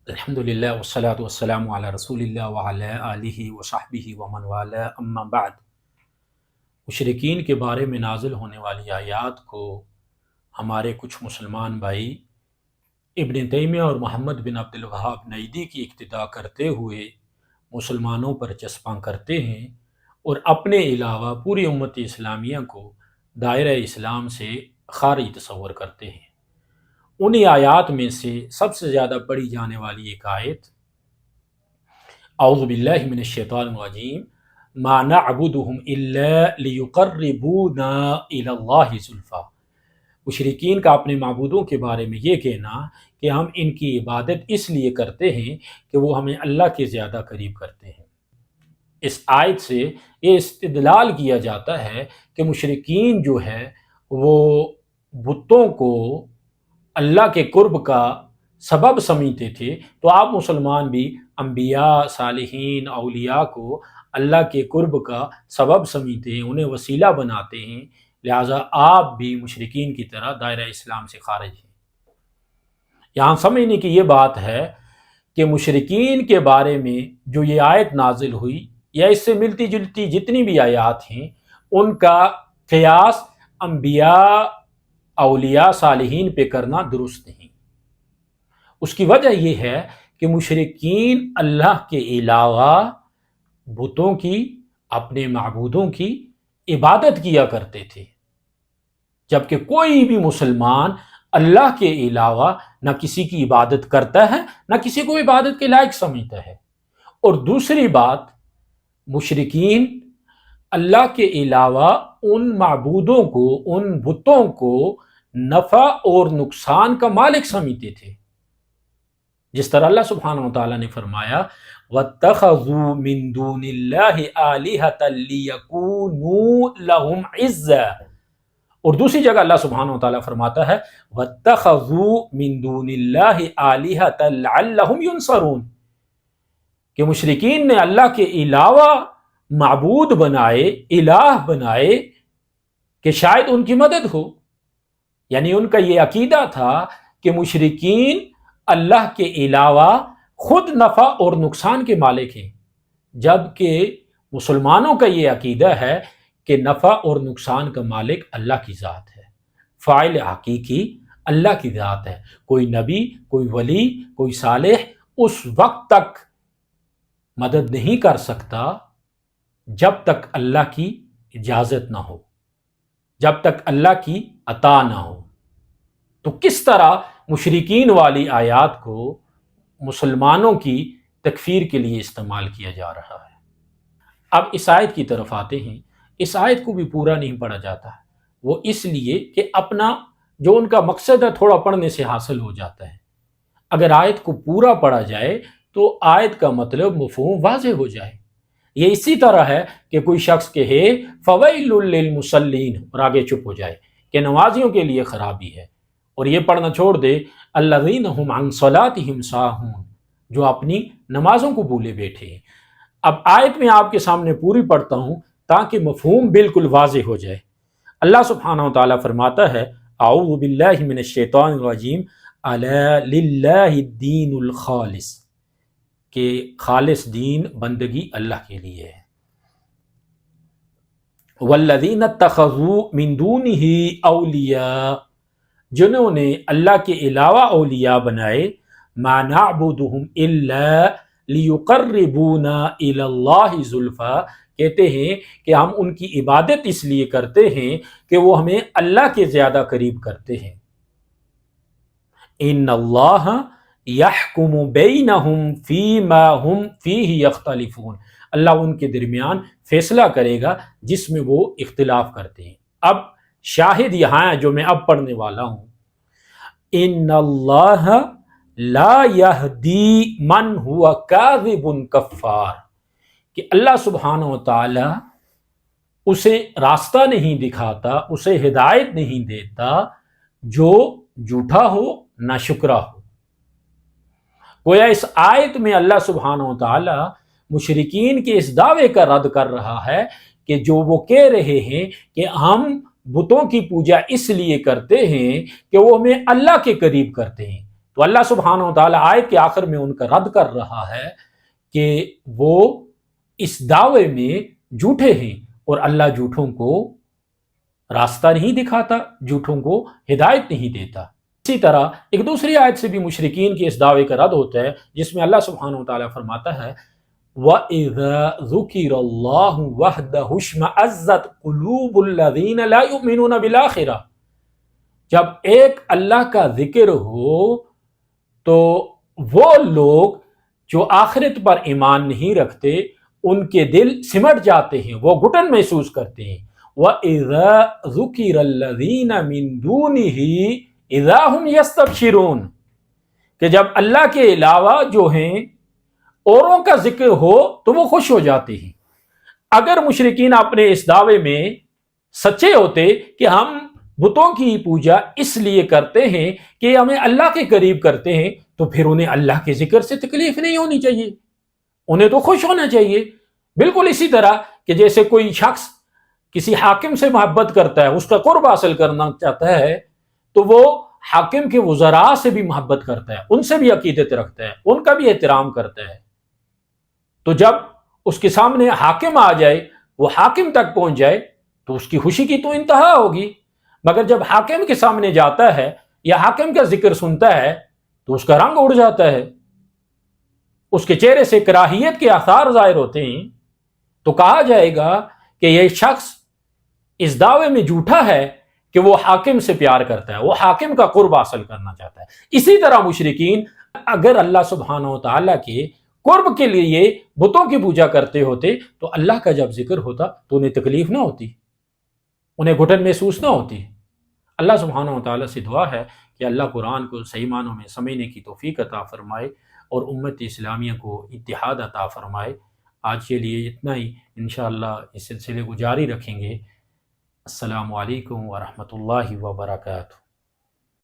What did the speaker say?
الحمدللہ والصلاة والسلام علی رسول اللہ وعلی آلہ وصحبہ ومن والاه اما بعد۔ مشرکین کے بارے میں نازل ہونے والی آیات کو ہمارے کچھ مسلمان بھائی ابن تیمیہ اور محمد بن عبد الوہاب نیدی کی اقتداء کرتے ہوئے مسلمانوں پر چسپاں کرتے ہیں اور اپنے علاوہ پوری امت اسلامیہ کو دائرہ اسلام سے خارج تصور کرتے ہیں۔ انہی آیات میں سے سب سے زیادہ پڑھی جانے والی ایک آیت اعوذ باللہ من الشیطان الرجیم ما نعبدهم الا لیقربونا الی اللہ زلفی۔ مشرکین کا اپنے معبودوں کے بارے میں یہ کہنا کہ ہم ان کی عبادت اس لیے کرتے ہیں کہ وہ ہمیں اللہ کے زیادہ قریب کرتے ہیں۔ اس آیت سے یہ استدلال کیا جاتا ہے کہ مشرکین جو ہے وہ بتوں کو اللہ کے قرب کا سبب سمجھتے تھے، تو آپ مسلمان بھی انبیاء، صالحین، اولیاء کو اللہ کے قرب کا سبب سمجھتے ہیں، انہیں وسیلہ بناتے ہیں، لہٰذا آپ بھی مشرکین کی طرح دائرہ اسلام سے خارج ہیں۔ یہاں سمجھنے کی یہ بات ہے کہ مشرکین کے بارے میں جو یہ آیت نازل ہوئی یا اس سے ملتی جلتی جتنی بھی آیات ہیں، ان کا قیاس انبیاء، اولیاء، صالحین پہ کرنا درست نہیں۔ اس کی وجہ یہ ہے کہ مشرکین اللہ کے علاوہ بتوں کی، اپنے معبودوں کی عبادت کیا کرتے تھے، جبکہ کوئی بھی مسلمان اللہ کے علاوہ نہ کسی کی عبادت کرتا ہے نہ کسی کو عبادت کے لائق سمجھتا ہے۔ اور دوسری بات، مشرکین اللہ کے علاوہ ان معبودوں کو، ان بتوں کو نفع اور نقصان کا مالک سمجھتے تھے، جس طرح اللہ سبحانہ وتعالیٰ نے فرمایا وَاتَّخَذُوا مِن دُونِ اللَّهِ آلِهَةً لِيَكُونُوا لَهُمْ عِزًّا، اور دوسری جگہ اللہ سبحانہ وتعالیٰ فرماتا ہے وَاتَّخَذُوا مِن دُونِ اللَّهِ آلِهَةً لَعَلَّهُمْ يُنصَرُونَ، کہ مشرکین نے اللہ کے علاوہ معبود بنائے، الہ بنائے کہ شاید ان کی مدد ہو۔ یعنی ان کا یہ عقیدہ تھا کہ مشرکین اللہ کے علاوہ خود نفع اور نقصان کے مالک ہیں، جبکہ مسلمانوں کا یہ عقیدہ ہے کہ نفع اور نقصان کا مالک اللہ کی ذات ہے، فاعل حقیقی اللہ کی ذات ہے۔ کوئی نبی، کوئی ولی، کوئی صالح اس وقت تک مدد نہیں کر سکتا جب تک اللہ کی اجازت نہ ہو، جب تک اللہ کی عطا نہ ہو۔ تو کس طرح مشرکین والی آیات کو مسلمانوں کی تکفیر کے لیے استعمال کیا جا رہا ہے۔ اب اس آیت کی طرف آتے ہیں۔ اس آیت کو بھی پورا نہیں پڑھا جاتا ہے، وہ اس لیے کہ اپنا جو ان کا مقصد ہے تھوڑا پڑھنے سے حاصل ہو جاتا ہے۔ اگر آیت کو پورا پڑھا جائے تو آیت کا مطلب مفہوم واضح ہو جائے۔ یہ اسی طرح ہے کہ کوئی شخص کہے فَوَيْلٌ لِّلْمُصَلِّينَ اور آگے چپ ہو جائے کہ نمازیوں کے لیے خرابی ہے، اور یہ پڑھنا چھوڑ دے الَّذِينَ هُمْ عَنْ صَلَاتِهِمْ سَاهُونَ، جو اپنی نمازوں کو بھولے بیٹھے ہیں۔ اب آیت میں آپ کے سامنے پوری پڑھتا ہوں تاکہ مفہوم بالکل واضح ہو جائے۔ اللہ سبحانہ وتعالیٰ فرماتا ہے اعوذ باللہ من الشیطان الرجیم الا للہ الدین الخالص، کہ خالص دین بندگی اللہ کے لیے ہے۔ والذین اتخذوا من دونہ اولیاء، جنہوں نے اللہ کے علاوہ اولیاء بنائے، ما نعبدہم الا لیقربونا الی اللہ زلفی، کہتے ہیں کہ ہم ان کی عبادت اس لیے کرتے ہیں کہ وہ ہمیں اللہ کے زیادہ قریب کرتے ہیں۔ ان اللہ یحکم بینہم فیما ہم فیہ یختلفون، اللہ ان کے درمیان فیصلہ کرے گا جس میں وہ اختلاف کرتے ہیں۔ اب شاہد یہاں ہے جو میں اب پڑھنے والا ہوں، ان اللہ لا یہدی من ہوا کاذب کفار، کہ اللہ سبحانہ وتعالی اسے راستہ نہیں دکھاتا، اسے ہدایت نہیں دیتا جو جھوٹا ہو، ناشکرا ہو۔ گویا اس آیت میں اللہ سبحانہ وتعالی مشرکین کے اس دعوے کا رد کر رہا ہے کہ جو وہ کہہ رہے ہیں کہ ہم بتوں کی پوجا اس لیے کرتے ہیں کہ وہ ہمیں اللہ کے قریب کرتے ہیں، تو اللہ سبحانہ و تعالیٰ آیت کے آخر میں ان کا رد کر رہا ہے کہ وہ اس دعوے میں جھوٹے ہیں اور اللہ جھوٹوں کو راستہ نہیں دکھاتا، جھوٹوں کو ہدایت نہیں دیتا۔ اسی طرح ایک دوسری آیت سے بھی مشرکین کے اس دعوے کا رد ہوتا ہے، جس میں اللہ سبحانہ و تعالیٰ فرماتا ہے وَإِذَا ذُكِرَ اللَّهُ وَحْدَهُ اشْمَأَزَّتْ قُلُوبُ الَّذِينَ لَا يُؤْمِنُونَ بِالْآخِرَةِ، جب ایک اللہ کا ذکر ہو تو وہ لوگ جو آخرت پر ایمان نہیں رکھتے ان کے دل سمٹ جاتے ہیں، وہ گھٹن محسوس کرتے ہیں۔ وَإِذَا ذُكِرَ الَّذِينَ مِن دُونِهِ اذا ہم یستبشرون، کہ جب اللہ کے علاوہ جو ہیں اوروں کا ذکر ہو تو وہ خوش ہو جاتے ہیں۔ اگر مشرکین اپنے اس دعوے میں سچے ہوتے کہ ہم بتوں کی پوجا اس لیے کرتے ہیں کہ ہمیں اللہ کے قریب کرتے ہیں، تو پھر انہیں اللہ کے ذکر سے تکلیف نہیں ہونی چاہیے، انہیں تو خوش ہونا چاہیے۔ بالکل اسی طرح کہ جیسے کوئی شخص کسی حاکم سے محبت کرتا ہے، اس کا قرب حاصل کرنا چاہتا ہے، تو وہ حاکم کے وزراء سے بھی محبت کرتا ہے، ان سے بھی عقیدت رکھتا ہے، ان کا بھی احترام کرتا ہے۔ تو جب اس کے سامنے حاکم آ جائے، وہ حاکم تک پہنچ جائے، تو اس کی خوشی کی تو انتہا ہوگی۔ مگر جب حاکم کے سامنے جاتا ہے یا حاکم کا ذکر سنتا ہے تو اس کا رنگ اڑ جاتا ہے، اس کے چہرے سے کراہیت کے آثار ظاہر ہوتے ہیں، تو کہا جائے گا کہ یہ شخص اس دعوے میں جھوٹا ہے کہ وہ حاکم سے پیار کرتا ہے، وہ حاکم کا قرب حاصل کرنا چاہتا ہے۔ اسی طرح مشرکین اگر اللہ سبحانہ و تعالیٰ کے قرب کے لیے بتوں کی پوجا کرتے ہوتے تو اللہ کا جب ذکر ہوتا تو انہیں تکلیف نہ ہوتی، انہیں گھٹن محسوس نہ ہوتی۔ اللہ سبحانہ و تعالیٰ سے دعا ہے کہ اللہ قرآن کو صحیح معنوں میں سمجھنے کی توفیق عطا فرمائے اور امت اسلامیہ کو اتحاد عطا فرمائے۔ آج کے لیے اتنا ہی، انشاءاللہ اس سلسلے کو جاری رکھیں گے۔ السلام علیکم ورحمۃ اللہ وبرکاتہ۔